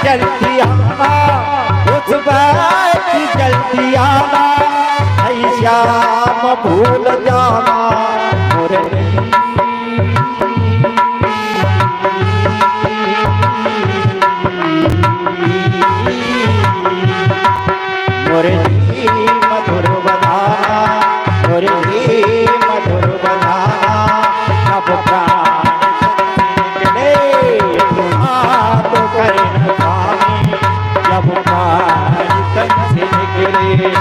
जल्दी आना, उस की जल्दी आना, ऐ श्याम भूल जाना मोरे मोरे मधुर बधाना, मोरे मधुर बधाना, अब प्राण निकले तो करें स्वामी, जब प्राण तन से निकले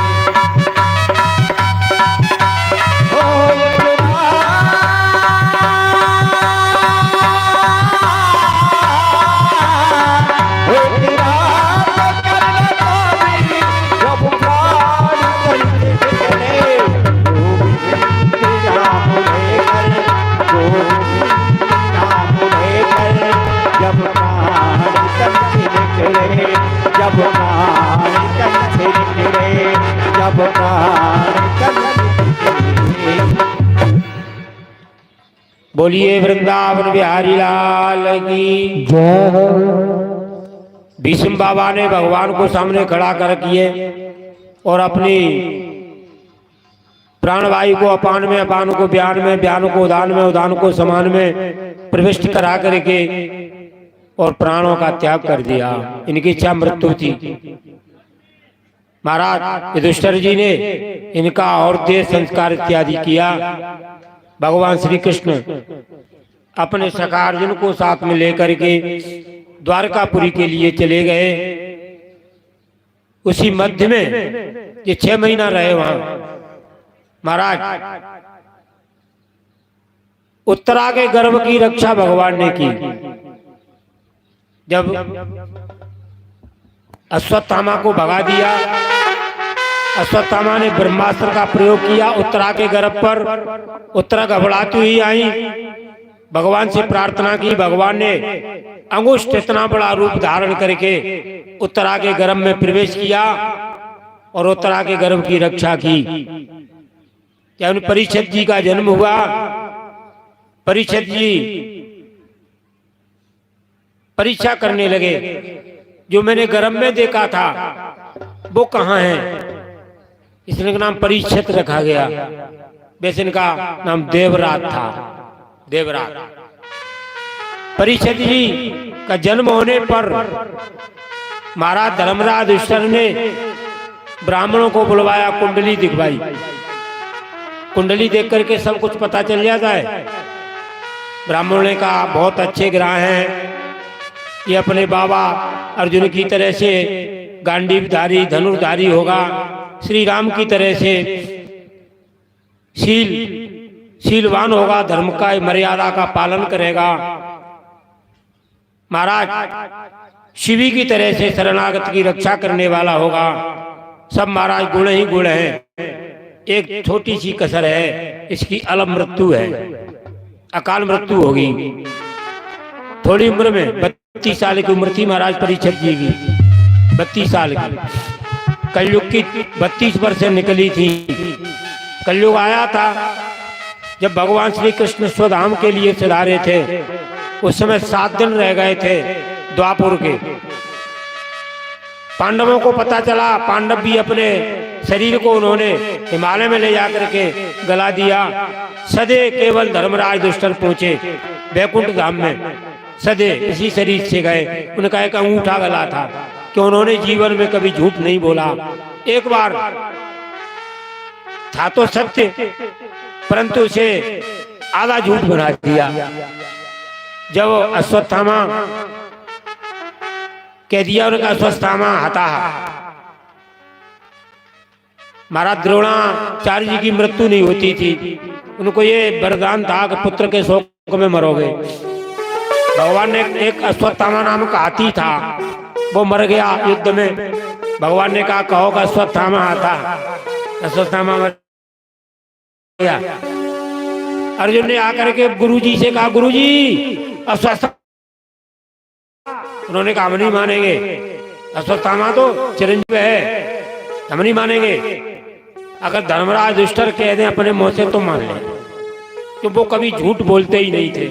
बोलिए वृंदावन बिहारी लाल की जय। भीष्म बाबा ने भगवान को सामने खड़ा कर किए और अपनी प्राणवायु को अपान में, अपान को व्यान में, व्यान को उदान में, उदान को समान में प्रविष्ट करा करके और प्राणों का त्याग कर दिया। इनकी इच्छा मृत्यु थी। महाराज युधिष्ठिर जी ने इनका और देह संस्कार इत्यादि किया। भगवान श्री कृष्ण अपने सखा अर्जुन को साथ में लेकर के द्वारकापुरी के लिए चले गए। उसी मध्य में ये 6 महीना रहे वहां। महाराज उत्तरा के गर्भ की रक्षा भगवान ने की। जब अश्वत्थामा को भगा दिया, अश्वत्थामा ने ब्रह्मास्त्र का प्रयोग किया उत्तरा के गर्भ पर। उत्तरा घबराती हुई आई, भगवान से प्रार्थना की। भगवान ने अंगुष्ठ इतना बड़ा रूप धारण करके उत्तरा के गर्भ में प्रवेश किया और उत्तरा के गर्भ की रक्षा की। जब परीक्षित जी का जन्म हुआ, परीक्षित जी परीक्षा करने लगे, जो मैंने गर्भ में देखा था वो कहाँ है। इसने का नाम परीक्षित रखा गया। वैसे इनका नाम देवराज था, देवराज। परीक्षित जी का जन्म होने पर महाराज धर्मराज युधिष्ठिर ने ब्राह्मणों को बुलवाया, कुंडली दिखवाई। कुंडली देख करके सब कुछ पता चल जाता है। ब्राह्मणों ने कहा बहुत अच्छे ग्रह हैं, ये अपने बाबा अर्जुन की तरह से गांडीवधारी धनुर्धारी होगा, श्री राम की तरह से शीलवान होगा, धर्म का मर्यादा का पालन करेगा। महाराज शिवी की तरह से शरणागत की रक्षा करने वाला होगा। सब महाराज गुण ही गुण हैं। एक छोटी सी कसर है, इसकी अलम मृत्यु है, अकाल मृत्यु होगी। थोड़ी उम्र में 32 साल की उम्र थी महाराज परीक्षित जी की, 32 साल की। कलयुग की 32 वर्ष निकली थी। कलयुग आया था जब भगवान श्री कृष्ण स्वधाम के लिए सिधारे थे। उस समय 7 दिन रह गए थे द्वापुर के। पांडवों को पता चला, पांडव भी अपने शरीर को उन्होंने हिमालय में ले जाकर के गला दिया। सदे केवल धर्मराज युधिष्ठिर पहुंचे वैकुंठ धाम में, सदे इसी शरीर से गए। उनका एक अंगूठा गला था कि उन्होंने जीवन में कभी झूठ नहीं बोला। एक बार था तो सत्य, परंतु उसे आधा झूठ बना दिया। जब अश्वत्थामा कह दिया, उनका अश्वत्थामा हता। महाराज द्रोणाचार्य जी की मृत्यु नहीं होती थी, उनको ये वरदान था कि पुत्र के शोक में मरोगे। भगवान ने एक अश्वत्थामा नाम का हाथी था, वो मर गया युद्ध में। भगवान ने कहा कहो का अश्वत्थामा आता, अश्वत्थामा मर गया। अर्जुन ने आकर के गुरुजी से कहा गुरुजी अश्वत्थामा, उन्होंने कहा हम नहीं मानेंगे, अश्वत्थामा तो चिरंजीव है, हम नहीं मानेंगे। अगर धर्मराज युधिष्ठिर कह दें अपने मुंह से तो मान लें, तो वो कभी झूठ बोलते ही नहीं थे।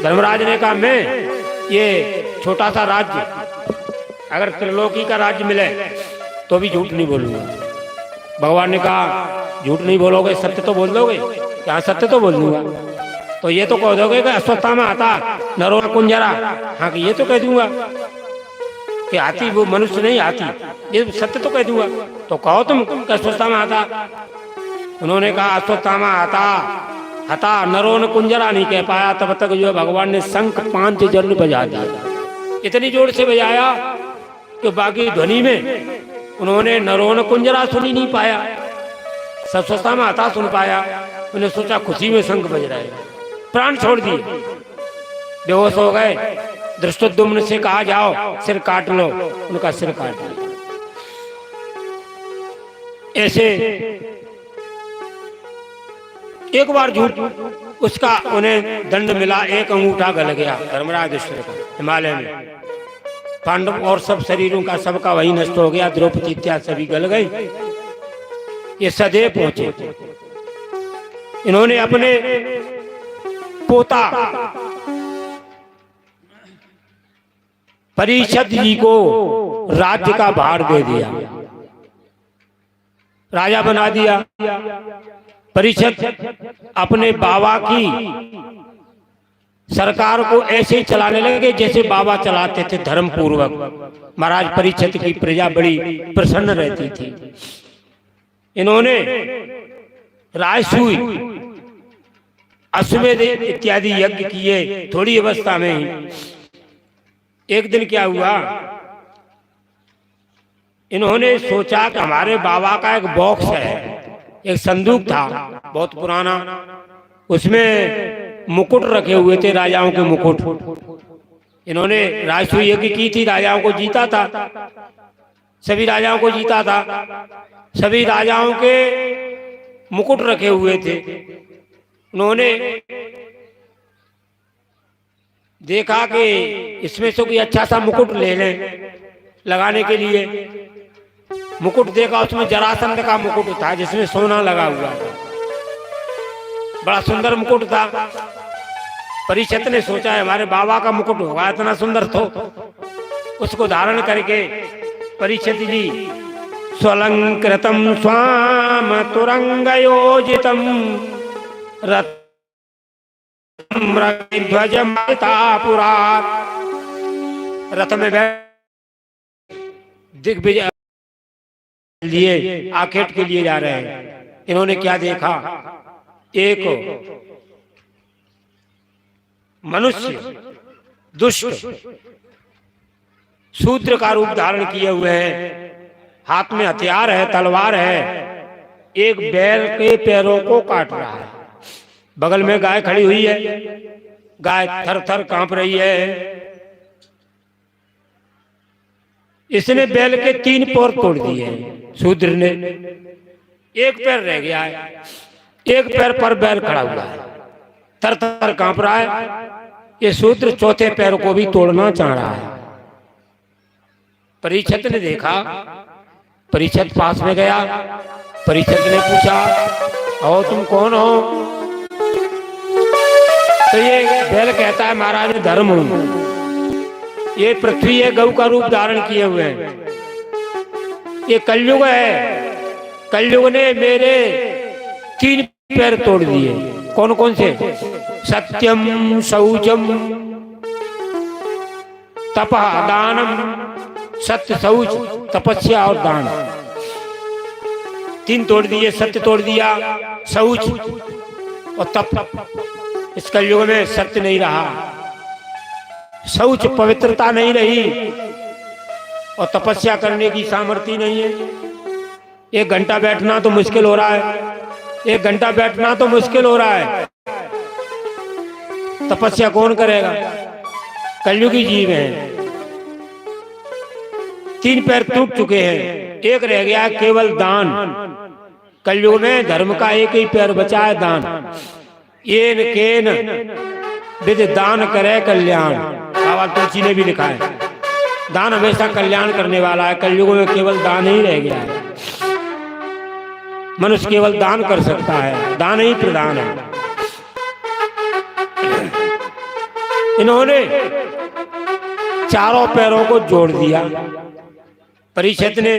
धर्मराज ने कहा मैं ये छोटा सा राज्य अगर त्रिलोकी का राज्य मिले तो भी झूठ नहीं बोलूंगा। भगवान ने कहा झूठ नहीं बोलोगे, सत्य तो बोल दोगे। क्या सत्य तो बोल दूंगा। तो ये तो कह दोगे कि अश्वत्थामा आता नरो कुंजरा, हाँ कि ये तो कह दूंगा कि हाथी वो मनुष्य नहीं हाथी, ये सत्य तो कह दूंगा। तो कहो तुम अश्वत्थामा आता। उन्होंने कहा अश्वत्थामा आता हता नरो न कुंजरा नहीं कह पाया। तब तक जो है भगवान ने शंख 5 जन बजा दिया। इतनी जोर से बजाया कि बाकी ध्वनि में उन्होंने नरो न कुंजरा सुन ही नहीं पाया, अश्वत्थामा आता सुन पाया। उन्हें सोचा खुशी में शंख बज रहा है, प्राण छोड़ दिए, बेहोश हो गए। धृष्टद्युम्न से कहा जाओ सिर काट लो, उनका सिर काट लिया। ऐसे एक बार झूठ उसका उन्हें दंड मिला, एक अंगूठा गल गया धर्मराज युधिष्ठिर को हिमालय में। पांडव और सब शरीरों का सबका वही नष्ट हो गया, द्रौपदी इत्यादि सभी गल गई। ये सदैव पहुंचे। इन्होंने अपने पोता परीक्षित जी को राज्य का भार दे दिया, राजा बना दिया। परीक्षित अपने बाबा की सरकार को ऐसे ही चलाने लगे जैसे बाबा चलाते थे, धर्म पूर्वक। महाराज परीक्षित की प्रजा बड़ी प्रसन्न रहती थी। इन्होंने राजसूय अश्वमेध इत्यादि यज्ञ किए थोड़ी अवस्था में ही। एक दिन क्या हुआ, इन्होंने सोचा कि हमारे बाबा का एक बॉक्स है, एक संदूक था बहुत पुराना, उसमें मुकुट रखे हुए थे, राजाओं के मुकुट। इन्होंने राजसूय यज्ञ की थी, राजाओं को जीता था, सभी राजाओं को जीता था। सभी राजाओं के मुकुट रखे हुए थे। उन्होंने देखा कि इसमें से कोई अच्छा सा मुकुट ले लें लगाने के लिए। मुकुट देखा, उसमें जरासंध का मुकुट था जिसमें सोना लगा हुआ था, बड़ा सुंदर मुकुट था। परीक्षित ने सोचा हमारे बाबा का मुकुट होगा, इतना सुंदर तो। उसको धारण करके परीक्षित जी स्वलंकृतम स्वाम तुरंगयोजितम ध्वज रथ में दिग्विजय लिए आखेट के लिए जा रहे हैं। इन्होंने क्या देखा, एक मनुष्य दुष्ट शूद्र का रूप धारण किए हुए हैं, हाथ में हथियार है, तलवार है, एक बैल के पैरों को काट रहा है। बगल में गाय खड़ी हुई है, गाय थर थर कांप रही है। इसने बैल के 3 पैर तोड़ दिए शूद्र ने, एक पैर रह गया है। एक पैर पर बैल खड़ा हुआ है, थर थर कांप रहा है। ये शूद्र चौथे पैर को भी तोड़ना चाह रहा है। परीक्षित ने देखा, परीक्षित पास में गया। परीक्षित ने पूछा, आओ तुम कौन हो? तो ये बैल कहता है महाराज धर्म हूं, ये पृथ्वी है, गौ का रूप धारण किए हुए हैं। ये कलयुग है, कलयुग ने मेरे 3 पैर तोड़ दिए। कौन कौन से? सत्यम, शौचम, तपः, दानम। सत्य, शौच, तपस्या और दान, 3 तोड़ दिए। सत्य तोड़ दिया, शौच और तप। इस कलयुग में सत्य नहीं रहा, शौच पवित्रता नहीं रही और तपस्या करने की सामर्थ्य नहीं है। 1 घंटा बैठना तो मुश्किल हो रहा है, 1 घंटा बैठना तो मुश्किल हो रहा है। तपस्या कौन करेगा? कलयुगी जीव हैं। 3 पैर टूट चुके हैं, एक रह गया केवल दान। कलयुग में धर्म का एक ही पैर बचा है, दान। येन केन विद दान करे कल्याण, बाबा तुलसी ने भी लिखा है। दान हमेशा कल्याण करने वाला है। कलयुग में केवल दान ही रह गया है। मनुष्य केवल दान कर सकता है, दान ही प्रदान है। इन्होंने चारों पैरों को जोड़ दिया। परीक्षित ने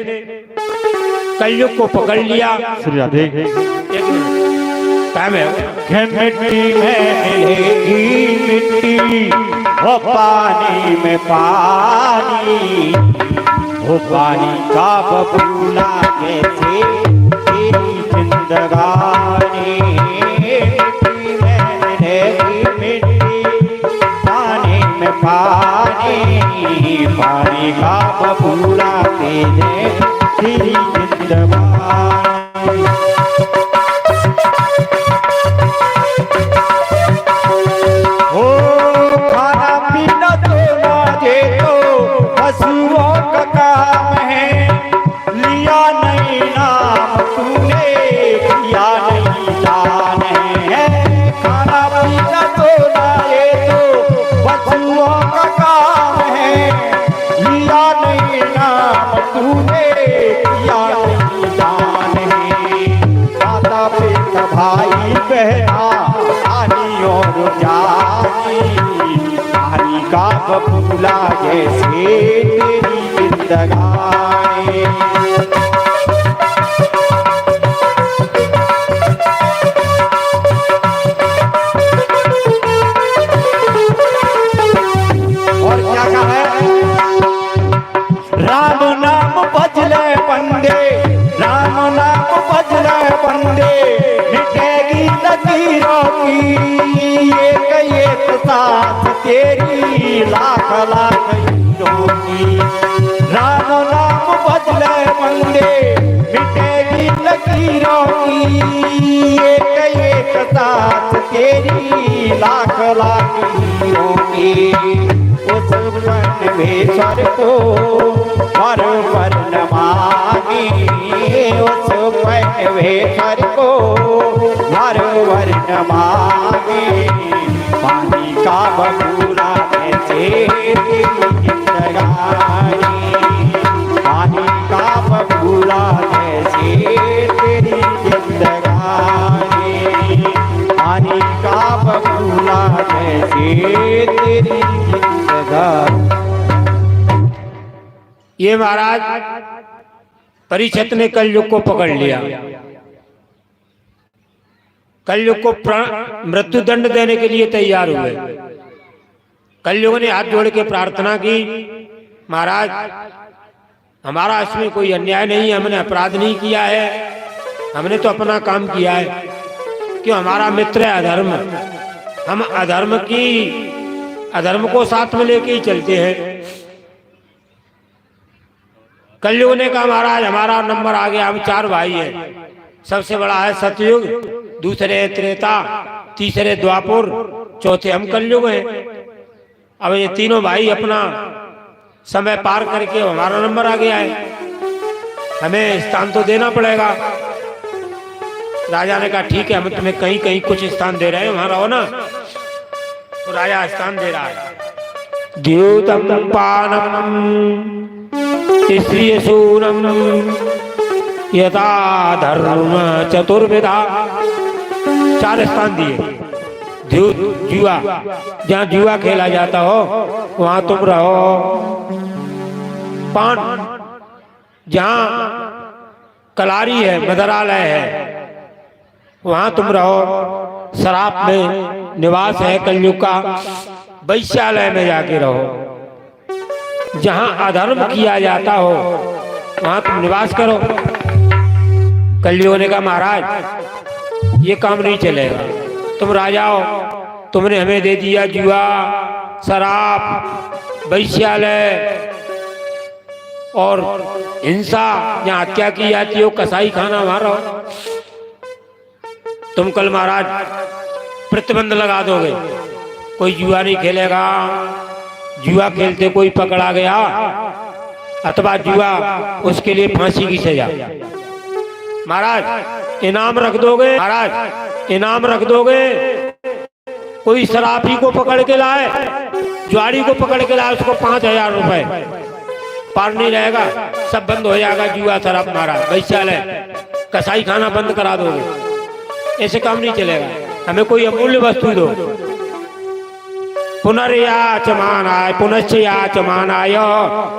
कलयुग को पकड़ लिया। एक मिनट टाइम है। मिट्टी में मिलेगी मिट्टी, वो पानी में पानी, वो पानी का बबूला कैसे तेरी जिंदगानी। मिट्टी में मिलेगी मिट्टी, पानी में पानी, पानी का बबूला कैसे तेरी जिंदगानी। पशुओं का काम है, लिया नहीं नाम तूने, किया नहीं दान है। खाना पीना तो ना ये तो पशुओं का काम है, लिया नहीं नाम तूने, किया नहीं दान है। माता पिता भाई बहना आनी और जानी, पानी का बबूला जैसे तेरी जिंदगानी। और क्या कहा है? राम नाम बजले बंदे, राम नाम बजले बंदे, मिटेगी लकीरों की एक साथ तेरी लाख लाख की। राम नाम बजले बंदे, मिटेगी लकीरों की एक साथ तेरी लाख लाख की। उस परमेश्वर को वर वर्ण मांगी, उस परमेश्वर को वर वर्ण मांगी। पानी का बबूला कैसे तेरी जिंदगानी, पानी का बबूला कैसे तेरी जिंदगानी, पानी का बबूला कैसे तेरी जिंदगानी। ये महाराज परीक्षित ने कलयुग को पकड़ लिया। कलयुग को मृत्यु दंड देने के लिए तैयार हुए। कलयुग ने हाथ जोड़ के प्रार्थना की, महाराज हमारा इसमें कोई अन्याय नहीं है, हमने अपराध नहीं किया है, हमने तो अपना काम किया है। क्यों? हमारा मित्र है अधर्म, हम अधर्म को साथ में लेके ही चलते हैं। कलयुग ने कहा महाराज हमारा नंबर आ गया, हम 4 भाई हैं। सबसे बड़ा है सतयुग, दूसरे त्रेता, तीसरे द्वापर, चौथे हम कलयुग हैं। अब ये तीनों भाई अपना समय पार करके हमारा नंबर आ गया है, हमें स्थान तो देना पड़ेगा। राजा ने कहा ठीक है, हम तुम्हें कहीं कहीं कुछ स्थान दे रहे हैं, वहां रहो ना। तो राजा स्थान दे रहा है। द्यूतम पानम स्त्रिय सूनम यथा धर्म चतुर्विधा, 4 स्थान दिए। जुआ, जहाँ जुआ खेला जाता हो वहां तुम रहो। पान, जहाँ कलारी है, मदरालय है, वहां तुम रहो। शराब में निवास है कलयुग का, वैश्यालय में जाके रहो। जहां अधर्म किया जाता हो वहां तुम निवास करो। कलयुग ने कहा महाराज ये काम नहीं चलेगा, तुम राजा हो, तुमने हमें दे दिया जुआ, शराब, वैश्यालय और हिंसा, जहाँ हत्या की जाती हो, कसाई खाना वहां रहो। तुम कल महाराज प्रतिबंध लगा दोगे, कोई जुआ नहीं खेलेगा, जुआ खेलते कोई पकड़ा गया अथवा जुआ, उसके लिए फांसी की सजा। महाराज इनाम रख दोगे, महाराज इनाम रख दोगे। कोई शराबी को पकड़ के लाए, जुआरी को पकड़ के लाए, उसको 5000 रुपए, पार नहीं रहेगा, सब बंद हो जाएगा, जुआ शराब महाराज, वैश्यालय, कसाई खाना बंद करा दोगे। ऐसे काम नहीं चलेगा, हमें कोई अमूल्य वस्तु दो। पुनर्याचमानाय पुनश्च याचमानाय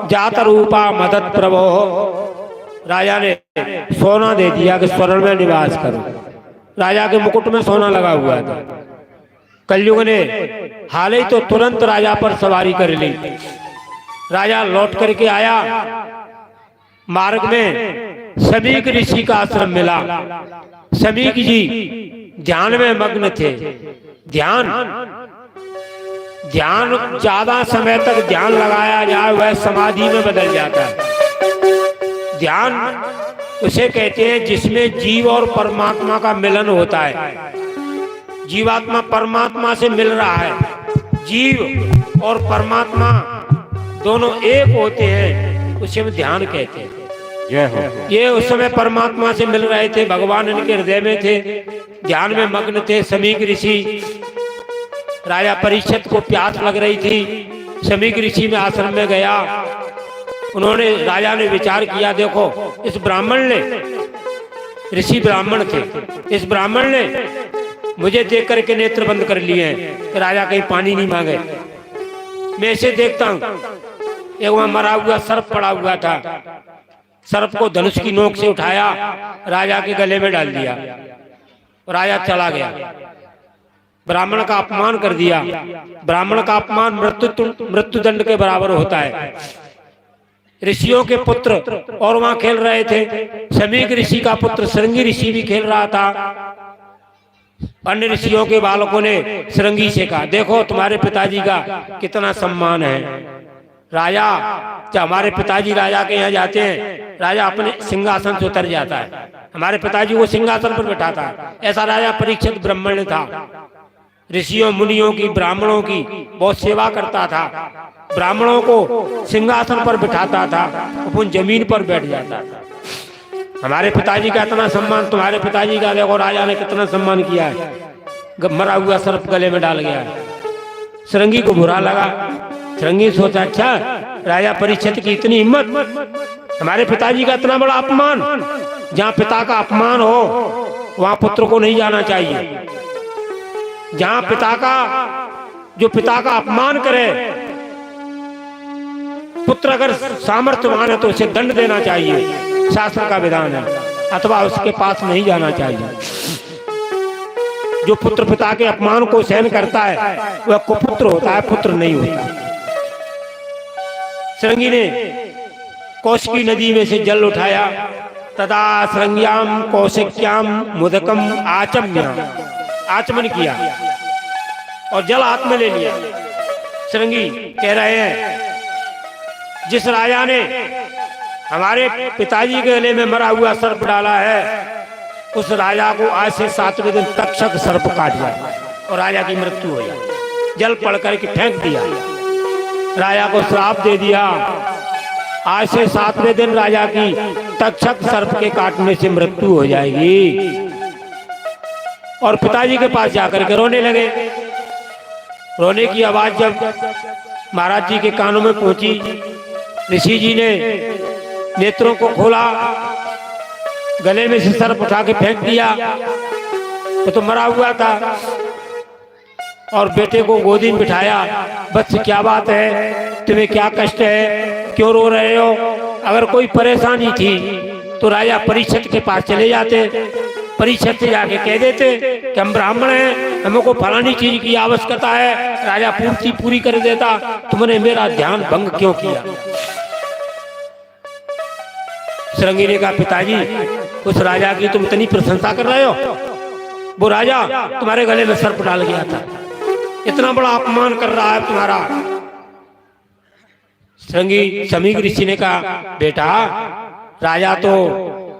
जात रूपा मदद प्रभो। राजा ने सोना दे दिया कि स्वर्ण में निवास करो। राजा के मुकुट में सोना लगा हुआ था। कलयुग ने हाल ही तो तुरंत राजा पर सवारी कर ली। राजा लौट करके आया, मार्ग में समीक ऋषि का आश्रम मिला। समीक जी ध्यान में मग्न थे। ध्यान ध्यान ज्यादा समय तक ध्यान लगाया जाए वह समाधि में बदल जाता है। ध्यान उसे कहते हैं जिसमें जीव और परमात्मा का मिलन होता है। जीवात्मा परमात्मा से मिल रहा है, जीव और परमात्मा दोनों एक होते हैं, उसे हम ध्यान कहते हैं। जय हो। ये उस समय परमात्मा से मिल रहे थे, भगवान इनके हृदय में थे, ध्यान में मग्न थे। समीक ऋषि, राजा परीक्षित को प्यास लग रही थी, समीक ऋषि में आश्रम में गया। उन्होंने, राजा ने विचार किया, देखो इस ब्राह्मण ने, ऋषि ब्राह्मण थे, इस ब्राह्मण ने मुझे देख करके नेत्र बंद कर लिए हैं कि राजा कहीं पानी नहीं मांगे। मैं इसे देखता हूं, एक वहां मरा हुआ सर्प पड़ा हुआ था, सर्प को धनुष की नोक से उठाया, राजा के गले में डाल दिया, राजा चला गया। ब्राह्मण का अपमान कर दिया। ब्राह्मण का अपमान मृत्युदंड के बराबर होता है। ऋषियों के पुत्र और वहां खेल रहे थे। समीक ऋषि का पुत्र श्रृंगी ऋषि भी खेल रहा था। अन्य ऋषियों के बालकों ने श्रृंगी से कहा, देखो तुम्हारे पिताजी का कितना सम्मान है। राजा, जब हमारे पिताजी राजा के यहाँ जाते हैं, राजा अपने सिंहासन से उतर जाता है, हमारे पिताजी को सिंहासन पर बैठाता है। ऐसा राजा परीक्षित ब्राह्मण था। ऋषियों मुनियों की, ब्राह्मणों की बहुत सेवा करता था। ब्राह्मणों को सिंहासन पर बिठाता था, अपन जमीन पर बैठ जाता था। हमारे पिताजी का इतना सम्मान, तुम्हारे पिताजी का देखो राजा ने कितना सम्मान किया है। मरा हुआ सर्प गले में डाल गया। श्रृंगी को बुरा लगा। श्रृंगी सोचा, अच्छा राजा परीक्षित की इतनी हिम्मत, हमारे पिताजी का इतना बड़ा अपमान। जहाँ पिता का अपमान हो वहां पुत्र को नहीं जाना चाहिए। जहां पिता का, जो पिता का अपमान करे, पुत्र अगर सामर्थ्यवान है तो उसे दंड देना चाहिए, शास्त्र का विधान है, अथवा उसके पास नहीं जाना चाहिए। जो पुत्र पिता के अपमान को सहन करता है वह कुपुत्र होता है, पुत्र नहीं होता। श्रृंगी ने कौशिकी नदी में से जल उठाया। तदा श्रृंग्याम कौशिक्याम मुदकम आचम्य, आचमन किया और जल हाथ में ले लिया। श्रृंगी कह रहे हैं, जिस राजा ने हमारे पिताजी के गले में मरा हुआ सर्प डाला है, उस राजा को आज से 7वें दिन तक्षक सर्प काट जाए और राजा की मृत्यु हो जाए। जल पड़ करके फेंक दिया, राजा को श्राप दे दिया। आज से 7वें दिन राजा की तक्षक सर्प के काटने से मृत्यु हो जाएगी। और पिताजी के पास जाकर के रोने लगे। रोने की आवाज जब महाराज जी के कानों में पहुंची, ऋषि जी ने नेत्रों को खोला, गले में से सर्प उठा के फेंक दिया। वो तो मरा हुआ था। और बेटे को गोदी में बिठाया, बच्चे क्या बात है, तुम्हें क्या कष्ट है, क्यों रो रहे हो? अगर कोई परेशानी थी तो राजा परीक्षित के पास चले जाते, परीक्षित से जाके कह देते कि हम ब्राह्मण हैं, हमको फलानी चीज की आवश्यकता है, राजा पूर्ति पूरी कर देता। तुमने मेरा ध्यान भंग क्यों किया? श्रृंगी ने कहा, पिताजी उस राजा की तुम इतनी प्रशंसा कर रहे हो, वो राजा तुम्हारे गले में सर्प डाल गया था, इतना बड़ा अपमान कर रहा है तुम्हारा। समीक ऋषि ने कहा, बेटा राजा तो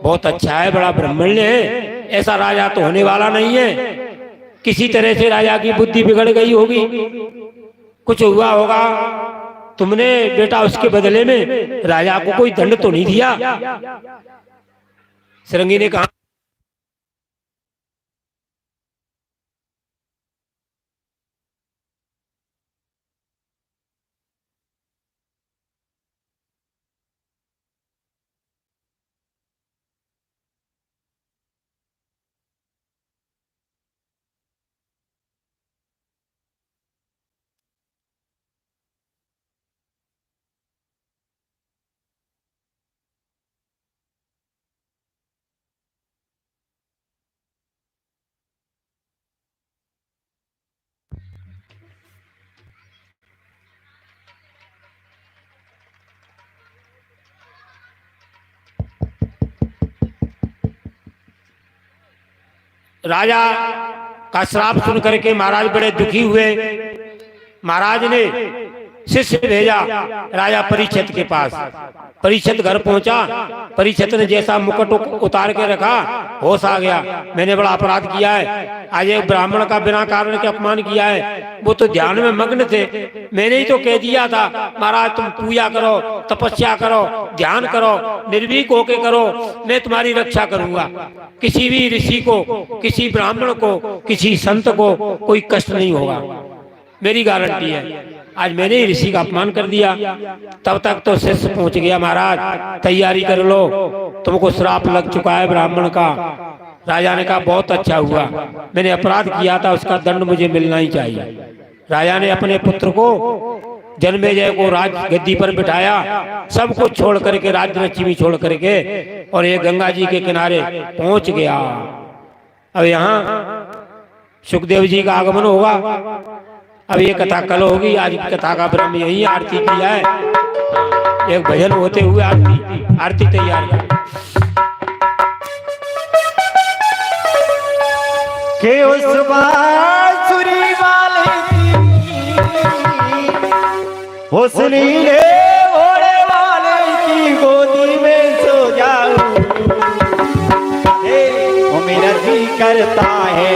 बहुत अच्छा है, बड़ा ब्राह्मण्य है, ऐसा राजा तो होने वाला नहीं है। किसी तरह से राजा की बुद्धि बिगड़ गई होगी, कुछ हुआ होगा। तुमने बेटा उसके बदले में राजा को कोई दंड तो नहीं दिया? श्रृंगी ने कहा, राजा का श्राप सुन करके महाराज बड़े दुखी हुए। महाराज ने शिष्य भेजा राजा परीक्षित के पास। परीक्षित घर पहुंचा। परीक्षित ने जैसा मुकुट उतार के रखा, होश आ गया, मैंने बड़ा अपराध किया है, आज एक ब्राह्मण का बिना कारण के अपमान किया है। वो तो ध्यान में मग्न थे, मैंने ही तो कह दिया था महाराज तुम पूजा करो, तपस्या करो, ध्यान करो, निर्भीक होके करो, मैं तुम्हारी रक्षा करूंगा। किसी भी ऋषि को, किसी ब्राह्मण को, किसी संत को कोई कष्ट नहीं होगा, मेरी गारंटी है। आज मैंने ही ऋषि का अपमान कर दिया। तब तक तो शिष्य पहुंच गया, महाराज तैयारी कर लो, तुमको श्राप लग चुका है ब्राह्मण का। राजा ने कहा बहुत अच्छा हुआ, मैंने अपराध किया था, उसका दंड मुझे मिलना ही चाहिए। राजा ने अपने पुत्र को जन्मेजय को राज गद्दी पर बिठाया, सब कुछ छोड़ करके, राज्य छोड़ करके, और ये गंगा जी के किनारे पहुंच गया। अब यहाँ सुखदेव जी का आगमन होगा। अब ये कथा कल होगी, आज की कथा का ब्रह्म यही आरती किया है। एक भजन होते हुए आरती तैयार कर के उस बांसुरी वाले उस नीले घोड़े वाले की गोदी में सो जाऊं, वो मेरा जी करता है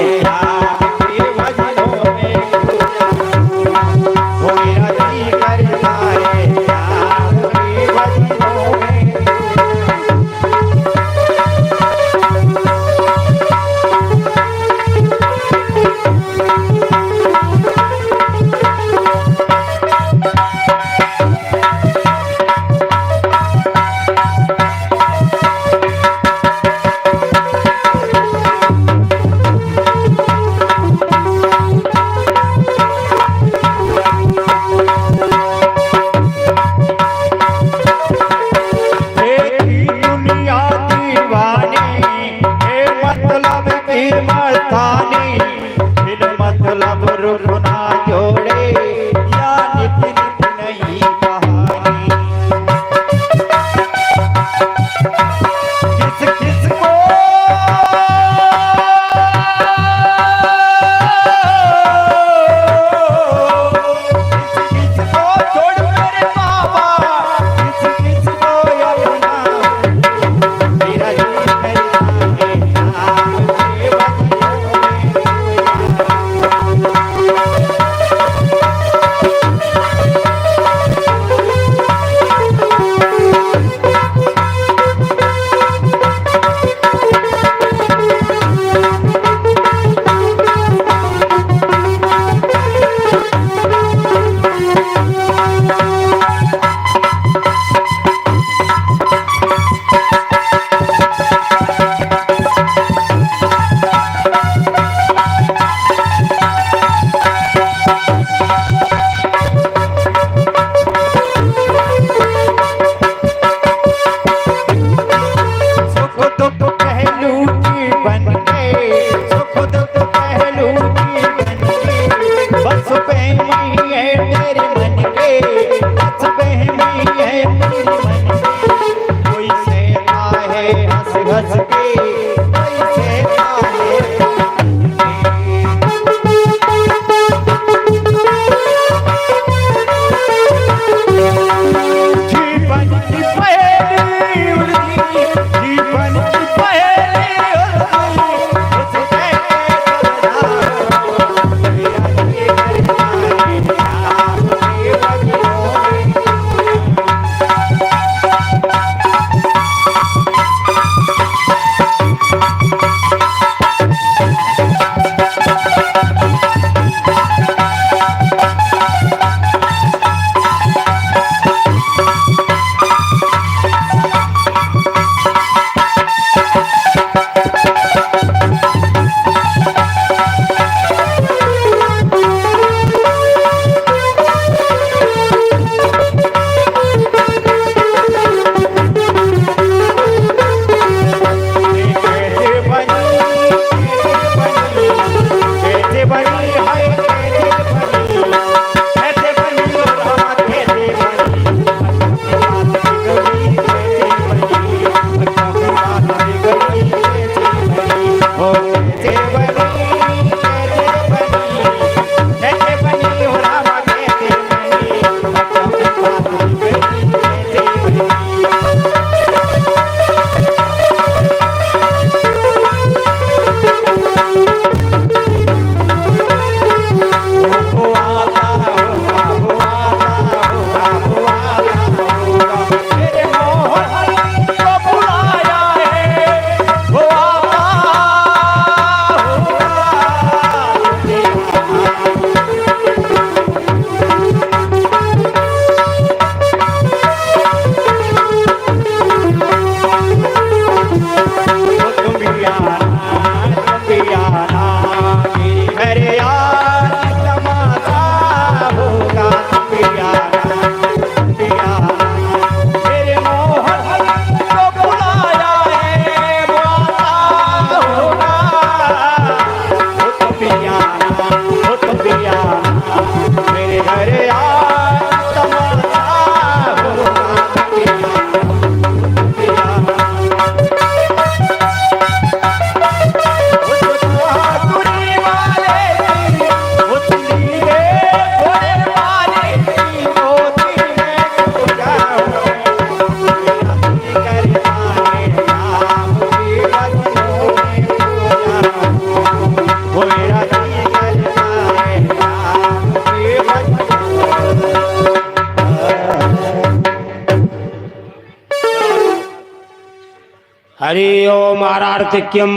हरि ओम आरार्तिक्यम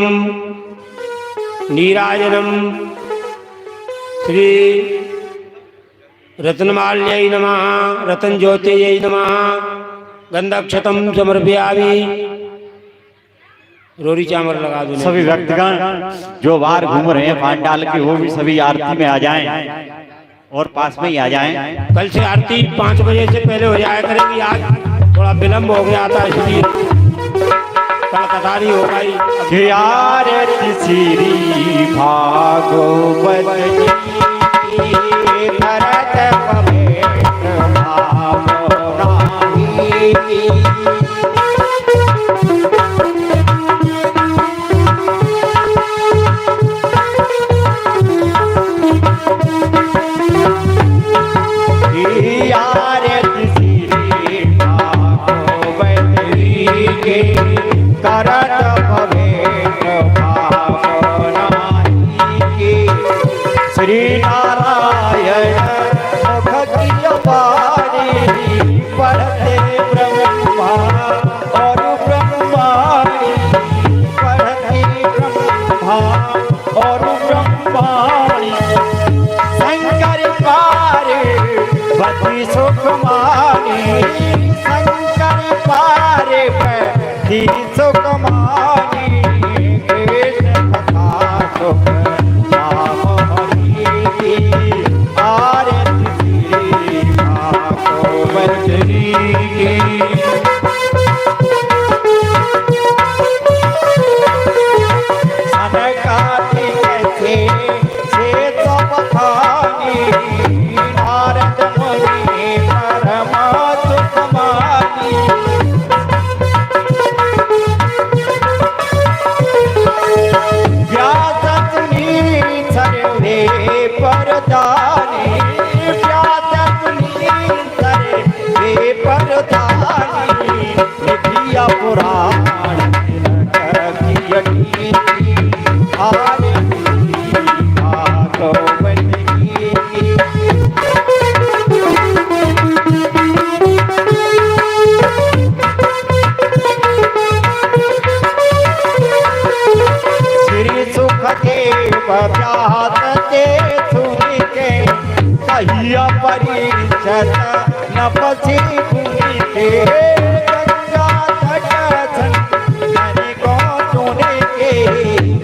नीराजनम श्री रत्नमाल्यै नमः रतन ज्योतियै नमः गंधक्षतम समर्पयामि। रोरी चामर लगा दो। सभी भक्तगण जो बाहर घूम रहे हैं पांडाल के, वो भी सभी आरती में आ जाएं और पास में ही आ जाएं। कल से आरती 5 बजे से पहले हो जाया करेगी। आज थोड़ा विलम्ब हो गया था, इसलिए कल कतारी हो गई। आरती श्री भागवत जी भरत पवेत्र भाव राही। आरती श्री भागवत जी करत पवेत्र भाव राही। श्री नारायण मुख की बारी पढ़ते ब्रह्मा और ब्रह्माणी, पढ़ते ब्रह्मा और ब्रह्माणी। शंकर पार्वती सुखमानी, शंकर पार्वती सुखमानी। कृष्ण कथा सुख नाम हरि, आरती श्री भागवत जी की। सनकादिक से सब खानी, नारद मुनि परम सुख मानी। व्यास मुनि सर्वे परदानी, व्यास मुनि सर्वे परदानी। लिखिया पुराण कर की आरती भागवत जी। श्री सुखदेव व्यास ते सुनि के कहिया परिषद नपसी मुनि के। गंगा तट संगनि को सुनि के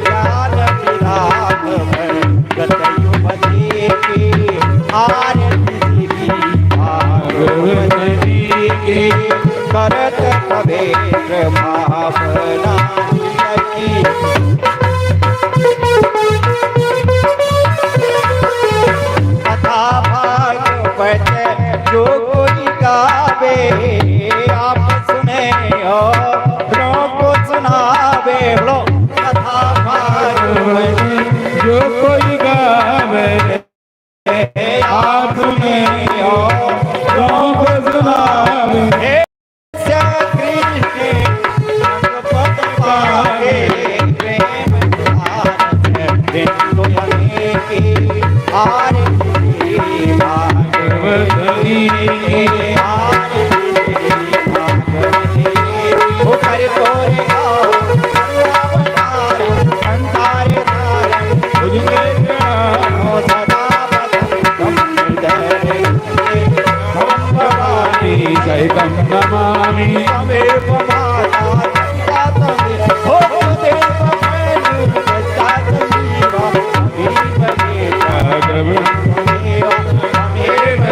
ज्ञान विराग गतयु मति के। आरती श्री भागवत जी के करत पवेत्र भाव राही। कथा भागवत जो कोई गावे, आप सुने औरों को सुनावे। बोलो कथा भागवत जो कोई गावे, आप सुने औरों को सुनावे। कृष्ण भगवत पावे प्रेम बिंदु बने की। आरती भागवत जी, आरती भागवत जी। वो कर तोरे अवतार संसार धारण, तुझे ज्ञानो सदा बदम हृदय। हम भवानी सहितं नमामि तमेव माता पिता तमेव। हो देव मैनु पश्चात् जीवा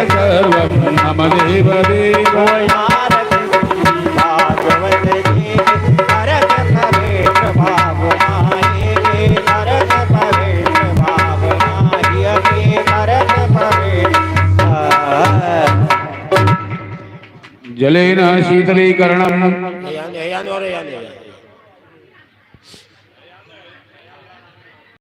सर्वं मम देव देव। आरती भागवत जी करत पवेत्र भाव राही, करत पवेत्र भाव राही, करत पवेत्र। जलेन शीतलीकरणम् और